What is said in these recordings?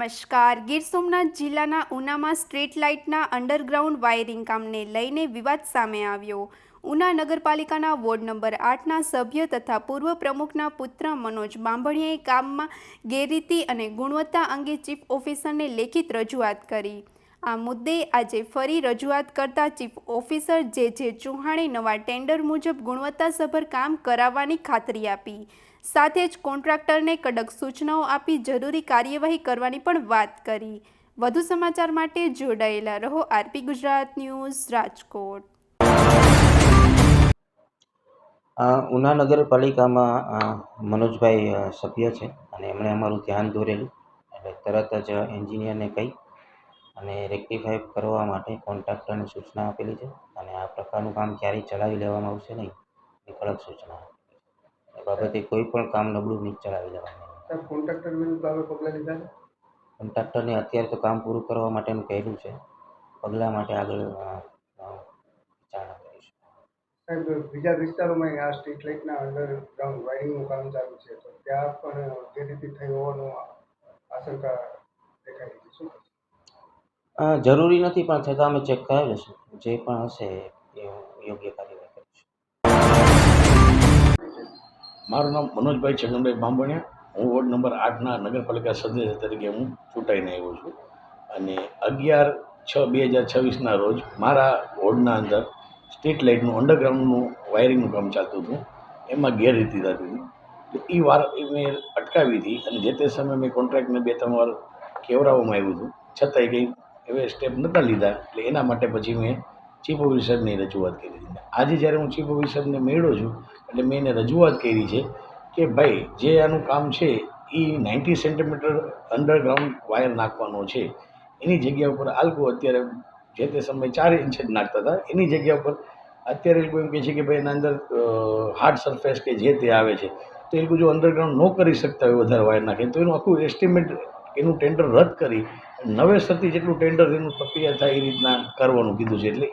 નમસ્કાર. ગીર સોમનાથ જિલ્લાના ઉનામાં street લાઇટના underground wiring કામને લઈને વિવાદ સામે આવ્યો. ઉના નગરપાલિકાના વોર્ડ નંબર 8ના સભ્ય તથા પૂર્વ પ્રમુખના પુત્ર મનોજ બાંભણિયાએ કામમાં ગેરરીતિ અને ગુણવત્તા અંગે ચીફ ઓફિસરને લેખિત રજૂઆત કરી. આ મુદ્દે આજે ફરી રજૂઆત કરતા ચીફ ઓફિસર જે ચૌહાણે નવા ટેન્ડર મુજબ ગુણવત્તાસભર કામ કરાવવાની ખાતરી આપી. સાથે જ કોન્ટ્રાક્ટરને કડક સૂચનાઓ આપી જરૂરી કાર્યવાહી કરવાની પણ વાત કરી. વધુ સમાચાર માટે જોડાયેલા રહો આરપી ગુજરાત ન્યૂઝ રાજકોટ. ઉના નગરપાલિકામાં મનોજભાઈ સભ્ય છે અને એમણે અમારું ધ્યાન દોરેલું એટલે તરત જ એન્જિનિયરને કહી અને રેક્ટિફાઈ કરવા માટે કોન્ટ્રાક્ટરને સૂચના આપેલી છે અને આ પ્રકારનું કામ ક્યારેય ચલાવી લેવામાં આવશે નહીં એ કડક સૂચના એ બાબતે કોઈ પણ કામ નબળું નહીં ચલાવી લેવાનું. કોન્ટ્રાક્ટર વિરુદ્ધ બાબતે પગલાં લીધા છે. કોન્ટ્રાક્ટરને અત્યારે તો કામ પૂરું કરવા માટેનું કહેલું છે. પગલાં માટે આગળ વિચારણા કરીશું. સાહેબ, બીજા વિસ્તારોમાં આ સ્ટ્રીટ લાઇટના અંડરગ્રાઉન્ડ વાયરિંગનું કામ ચાલુ છે તો ત્યાં પણ ગેરરીતિ થઈ હોવાનું આશંકા દેખાઈ રહી છે. શું જરૂરી નથી પણ છતાં અમે ચેક કરાવી લઈશું. જે પણ હશે એ યોગ્ય કાર્યવાહી કરીશું. મારું નામ મનોજભાઈ છગનભાઈ બાંભણિયા. હું વોર્ડ નંબર 8ના નગરપાલિકા સદસ્ય તરીકે હું ચૂંટાઈને આવ્યો છું અને 11/6/2026ના રોજ મારા વોર્ડના અંદર સ્ટ્રીટ લાઇટનું અંડરગ્રાઉન્ડનું વાયરિંગનું કામ ચાલતું હતું. એમાં ગેરરીતિ થતી હતી. એ મેં અટકાવી હતી અને જે તે સમયે મેં કોન્ટ્રાક્ટને 2-3 વાર કહેવડાવવામાં આવ્યું હતું, છતાંય કંઈ એવે સ્ટેપ નહોતા લીધા. એટલે એના માટે પછી મેં ચીફ ઓફિસરની રજૂઆત કરી હતી. આજે જ્યારે હું ચીફ ઓફિસરને મળ્યો છું એટલે મેં એને રજૂઆત કરી છે કે ભાઈ જે આનું કામ છે એ 90 સેન્ટીમીટર અંડરગ્રાઉન્ડ વાયર નાખવાનો છે. એની જગ્યા ઉપર આ લોકો અત્યારે જે તે સમયે 4 ઇંચ જ નાખતા હતા. એની જગ્યા ઉપર અત્યારે એ લોકો એમ કહે છે કે ભાઈ એના અંદર હાર્ડ સરફેસ કે જે તે આવે છે તો એ લોકો જો અંડરગ્રાઉન્ડ ન કરી શકતા હોય વધારે વાયર નાખે તો એનું આખું એસ્ટિમેટ એનું ટેન્ડર રદ કરી નવેસરથી જેટલું ટેન્ડર એનું પ્રક્રિયા થાય એ રીતના કરવાનું કીધું છે. એટલે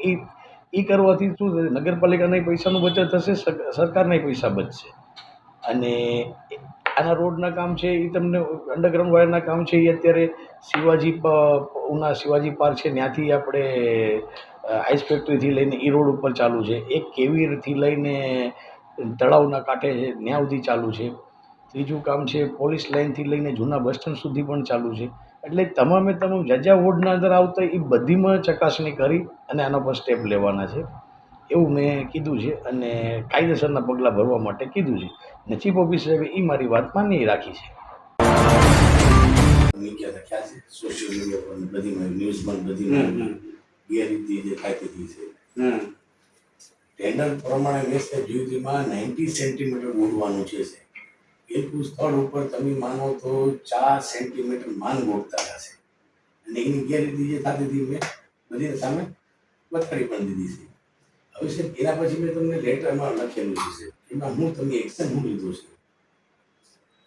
એ કરવાથી શું થશે, નગરપાલિકાના પૈસાનું બચત થશે, સરકારના પૈસા બચશે. અને આના રોડના કામ છે એ તમને અંડરગ્રાઉન્ડ વાયરના કામ છે એ અત્યારે ઉના શિવાજી પાર્ક છે ત્યાંથી આપણે આઈસ ફેક્ટરીથી લઈને એ રોડ ઉપર ચાલુ છે. એક કેવીરથી લઈને તળાવના કાંઠે છે ત્યાં સુધી ચાલુ છે. ત્રીજું કામ છે પોલીસ લાઇનથી લઈને જૂના બસ સ્ટેન્ડ સુધી પણ ચાલુ છે. એટલે તમામ જ્યાં વોર્ડના અંદર આવતા એ બધીમાં ચકાસણી કરી અને આના પર સ્ટેપ લેવાના છે એવું મેં કીધું છે અને કાયદેસરના પગલાં ભરવા માટે કીધું છે અને ચીફ ઓફિસરે એ મારી વાત માની રાખી છે. મીડિયા ખ્યાલ છે, સોશિયલ મીડિયા પર બધીમાં ન્યૂઝમાં બધીમાં ગેરરીતિ જે થતી હતી છે. ટેન્ડર પ્રમાણે મેં જોયુંમાં 90 સેન્ટીમીટર ગોઠવાનું છે. બિલકુલ સ્થળ ઉપર તમે માનો તો 4 સેન્ટીમીટર માન ગોઠતા હશે અને એની ગેરરીતિ જે થતી હતી મેં બધી સામે બતાડી પણ દીધી છે. હવે સાહેબ એના પછી મેં તમને લેટરમાં લખેલું છે એમાં હું તમે એક્શન હું લીધો છે.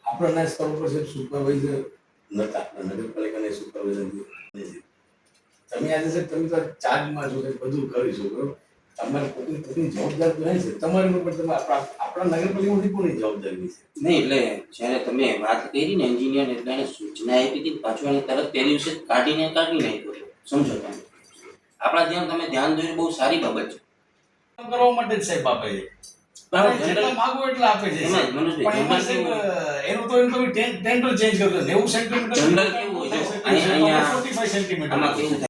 આપણાના સ્થળ ઉપર સાહેબ સુપરવાઇઝર નહોતા, આપણા નગરપાલિકાના સુપરવાઇઝર તમે આજે સાહેબ તમે તો ચાર્જમાં છો કે બધું કરીશું બરોબર. તમારે પોતાની જવાબદારી તો નહીં છે તમારી ઉપર તમે આપણા નગરપાલિકામાંથી કોની જવાબદારી છે નહીં. એટલે જ્યારે તમે વાત કરી ને એન્જિનિયર એટલે એને સૂચના આપી હતી પાછું એને તરત તે દિવસે કાઢી નાખ્યો. સમજો તમે આપણા ધ્યાન તમે ધ્યાન દોરી બહુ સારી બાબત છે. કરવા માટે જ સાહેબ આપે છે. જેટલા માંગો એટલા આપે છે. એનું તો એમ તમે ટેન્ડર ચેન્જ કરજો 90 સેન્ટીમીટર જનરલ કેવું હોય છે અહીંયા 45 સેન્ટીમીટર આમાં કેવું થાય.